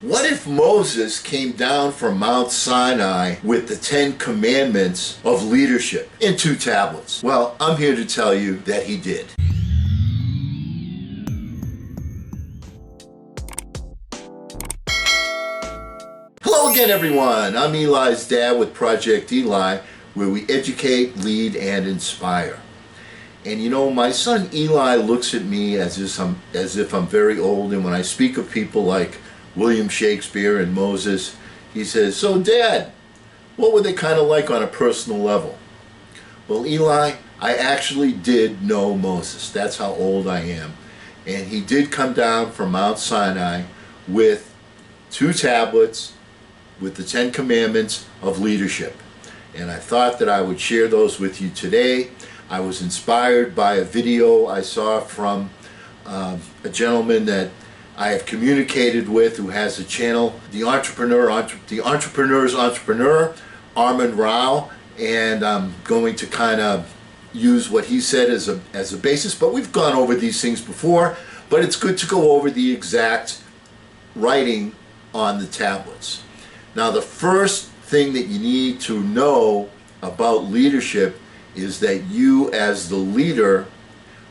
What if Moses came down from Mount Sinai with the 10 commandments of leadership in 2 tablets? Well, I'm here to tell you that he did. Hello again, everyone. I'm Eli's dad with Project Eli, where we educate, lead, and inspire. And you know, my son Eli looks at me as if I'm very old, and when I speak of people like William Shakespeare and Moses, he says, "So Dad, what were they kind of like on a personal level?" Well, Eli, I actually did know Moses. That's how old I am. And he did come down from Mount Sinai with 2 tablets with the 10 commandments of leadership. And I thought that I would share those with you today. I was inspired by a video I saw from a gentleman that I have communicated with who has a channel, the Entrepreneur's Entrepreneur, Armin Rao, and I'm going to kind of use what he said as a basis, but we've gone over these things before, but it's good to go over the exact writing on the tablets. Now, the first thing that you need to know about leadership is that you as the leader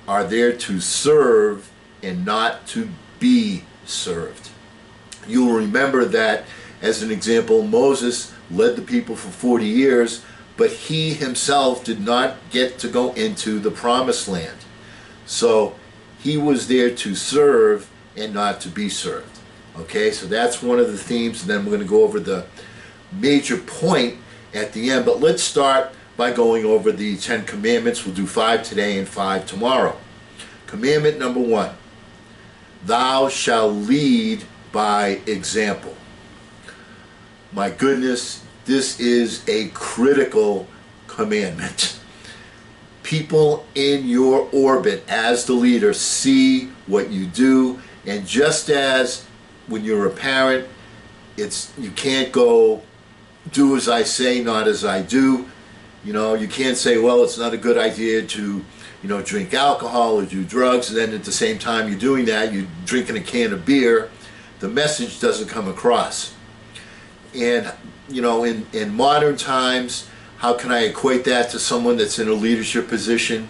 are there to serve and not to be served. You'll remember that, as an example, Moses led the people for 40 years, but he himself did not get to go into the promised land. So he was there to serve and not to be served. Okay, so that's one of the themes, and then we're going to go over the major point at the end. But let's start by going over the 10 commandments. We'll do 5 today and 5 tomorrow. Commandment number 1. Thou shalt lead by example. My goodness, this is a critical commandment. People in your orbit as the leader see what you do, and just as when you're a parent, you can't go do as I say, not as I do. You know, you can't say, well, it's not a good idea to drink alcohol or do drugs, and then at the same time you're doing that, you're drinking a can of beer. The message doesn't come across. And, in modern times, how can I equate that to someone that's in a leadership position?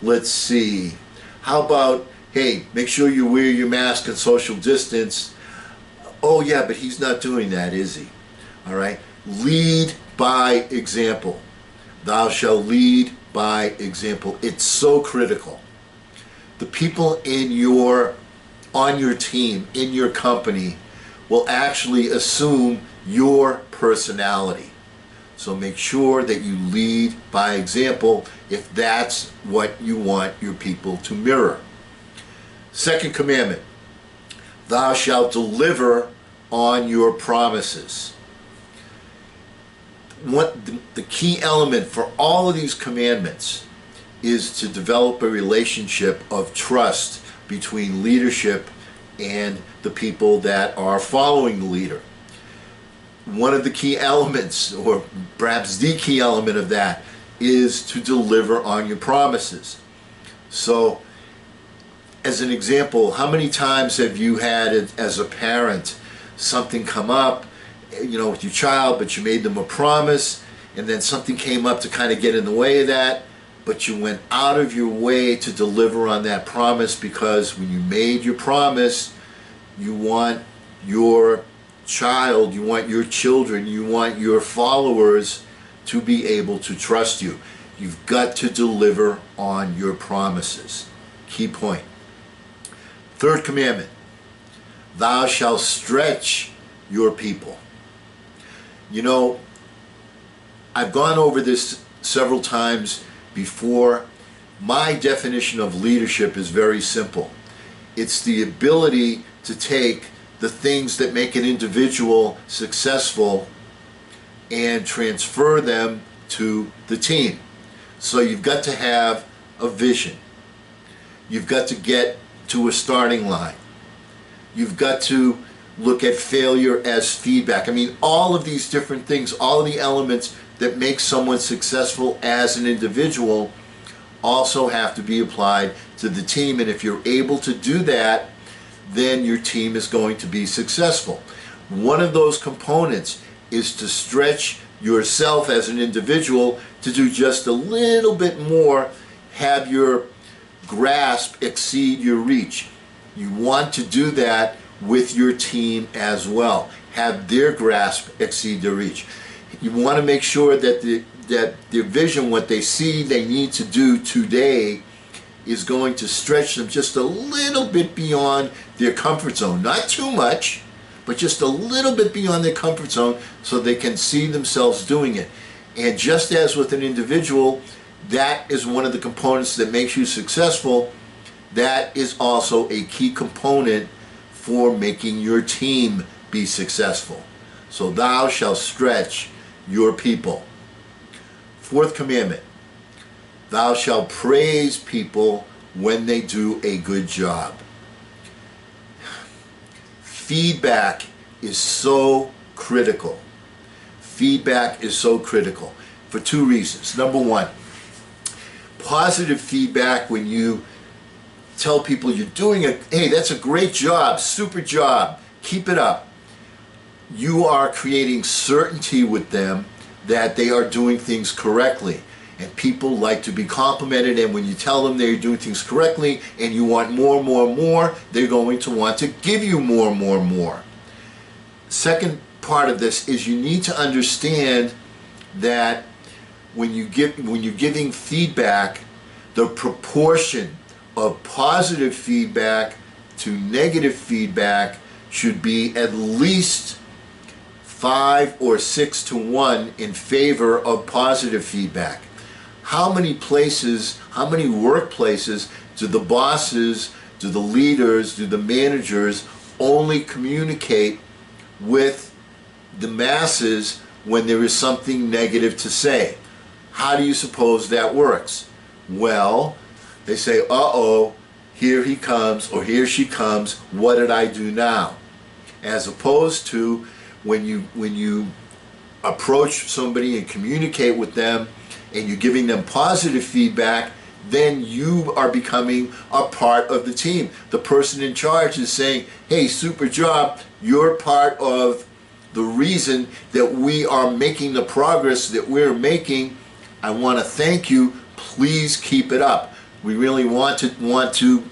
Let's see. How about, hey, make sure you wear your mask and social distance. Oh, yeah, but he's not doing that, is he? All right. Lead by example. Thou shalt lead by example. It's so critical. The people on your team, in your company, will actually assume your personality. So make sure that you lead by example if that's what you want your people to mirror. Second commandment, thou shalt deliver on your promises. The key element for all of these commandments is to develop a relationship of trust between leadership and the people that are following the leader. One of the key elements, or perhaps the key element of that, is to deliver on your promises. So, as an example, how many times have you had, as a parent, something come up with your child, but you made them a promise, and then something came up to kind of get in the way of that, but you went out of your way to deliver on that promise, because when you made your promise, you want your child, you want your children, you want your followers to be able to trust you. You've got to deliver on your promises. Key point. Third commandment, thou shalt stretch your people. I've gone over this several times before. My definition of leadership is very simple. It's the ability to take the things that make an individual successful and transfer them to the team. So you've got to have a vision. You've got to get to a starting line. You've got to look at failure as feedback. I mean, all of these different things, all of the elements that make someone successful as an individual also have to be applied to the team. And if you're able to do that, then your team is going to be successful. one of those components is to stretch yourself as an individual to do just a little bit more, have your grasp exceed your reach. You want to do that with your team as well. Have their grasp exceed their reach. You want to make sure that their vision, what they see they need to do today, is going to stretch them just a little bit beyond their comfort zone. Not too much, but just a little bit beyond their comfort zone so they can see themselves doing it. And just as with an individual, that is one of the components that makes you successful. That is also a key component for making your team be successful. So thou shalt stretch your people. Fourth commandment, thou shalt praise people when they do a good job. Feedback is so critical. Feedback is so critical for two reasons. Number one, positive feedback when you tell people you're doing it, hey, that's a great job, super job, keep it up. You are creating certainty with them that they are doing things correctly. And people like to be complimented, and when you tell them they're doing things correctly and you want more, more, more, they're going to want to give you more, more, more. Second part of this is you need to understand that when you're giving feedback, the proportion of positive feedback to negative feedback should be at least 5 or 6 to 1 in favor of positive feedback. How many places, how many workplaces do the bosses, do the leaders, do the managers only communicate with the masses when there is something negative to say? How do you suppose that works? Well, they say, uh-oh, here he comes or here she comes, what did I do now? As opposed to when you approach somebody and communicate with them and you're giving them positive feedback, then you are becoming a part of the team. The person in charge is saying, hey, super job, you're part of the reason that we are making the progress that we're making. I want to thank you. Please keep it up. We really want to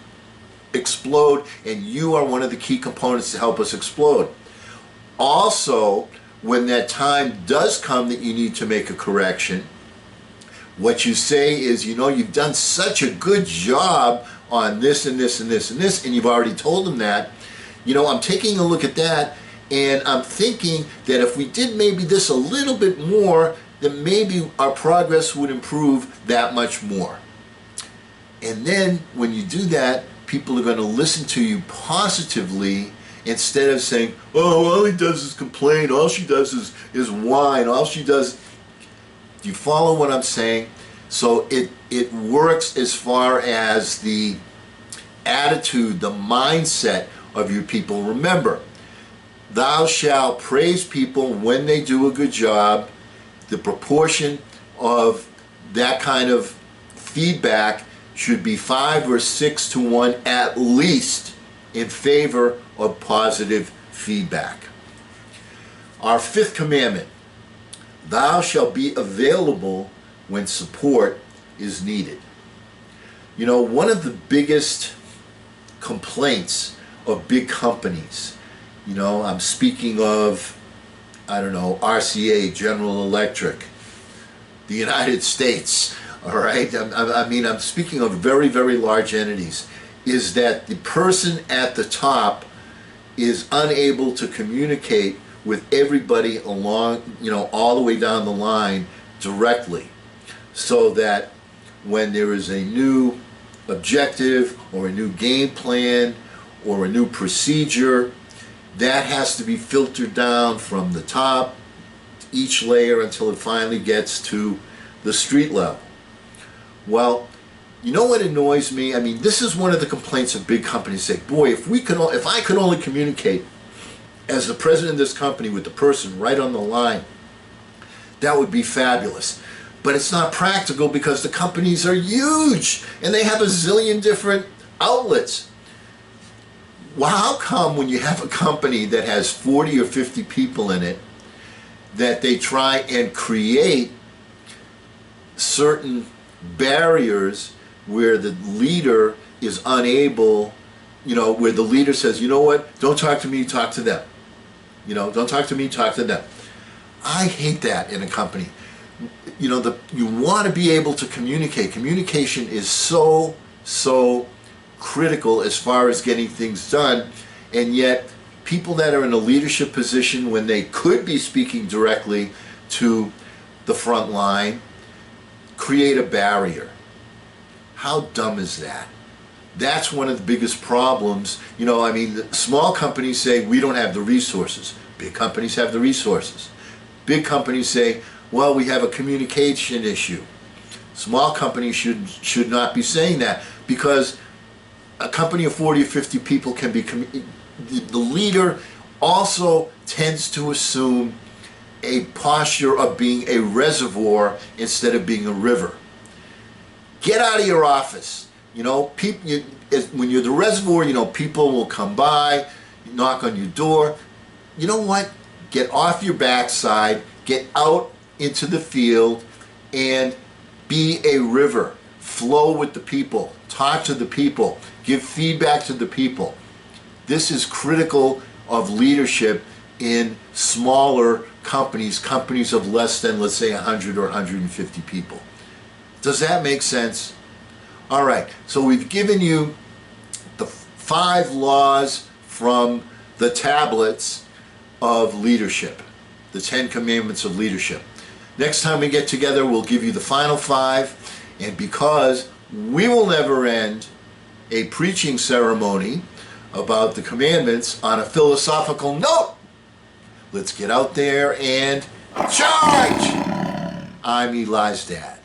explode, and you are one of the key components to help us explode. Also, when that time does come that you need to make a correction, what you say is, you know, you've done such a good job on this and this and this and this, and you've already told them that. You know, I'm taking a look at that, and I'm thinking that if we did maybe this a little bit more, then maybe our progress would improve that much more. And then when you do that, people are going to listen to you positively instead of saying, oh, all he does is complain, all she does is whine, all she does. Do you follow what I'm saying? So it works as far as the attitude, the mindset of your people. Remember, thou shalt praise people when they do a good job. The proportion of that kind of feedback should be 5 or 6 to 1 at least in favor of positive feedback. Our fifth commandment, thou shalt be available when support is needed. You know, one of the biggest complaints of big companies, you know, I'm speaking of, I don't know, RCA, General Electric, the United States, all right? I mean, I'm speaking of very, very large entities, is that the person at the top is unable to communicate with everybody along, you know, all the way down the line directly, so that when there is a new objective or a new game plan or a new procedure, that has to be filtered down from the top, each layer, until it finally gets to the street level. Well, you know what annoys me? I mean, this is one of the complaints of big companies. Say, boy, if I could only communicate as the president of this company with the person right on the line, that would be fabulous. But it's not practical because the companies are huge and they have a zillion different outlets. well, how come when you have a company that has 40 or 50 people in it, that they try and create certain barriers where the leader is unable, where the leader says, you know what, don't talk to me, talk to them. Don't talk to me, talk to them. I hate that in a company. You want to be able to communicate. Communication is so critical as far as getting things done, and yet people that are in a leadership position when they could be speaking directly to the front line create a barrier. How dumb is that? That's one of the biggest problems. Small companies say we don't have the resources. Big companies have the resources. Big companies say, well, we have a communication issue. Small companies should not be saying that, because a company of 40 or 50 people can be, the leader also tends to assume a posture of being a reservoir instead of being a river. Get out of your office. When you're the reservoir, people will come by, knock on your door. You know what? Get off your backside, get out into the field, and be a river. Flow with the people, talk to the people, give feedback to the people. This is critical of leadership in smaller companies of less than, let's say, 100 or 150 people. Does that make sense? All right, so we've given you the 5 laws from the tablets of leadership, the 10 commandments of leadership. Next time we get together, we'll give you the final 5, and because we will never end a preaching ceremony about the commandments on a philosophical note, let's get out there and charge! I'm Eli's dad.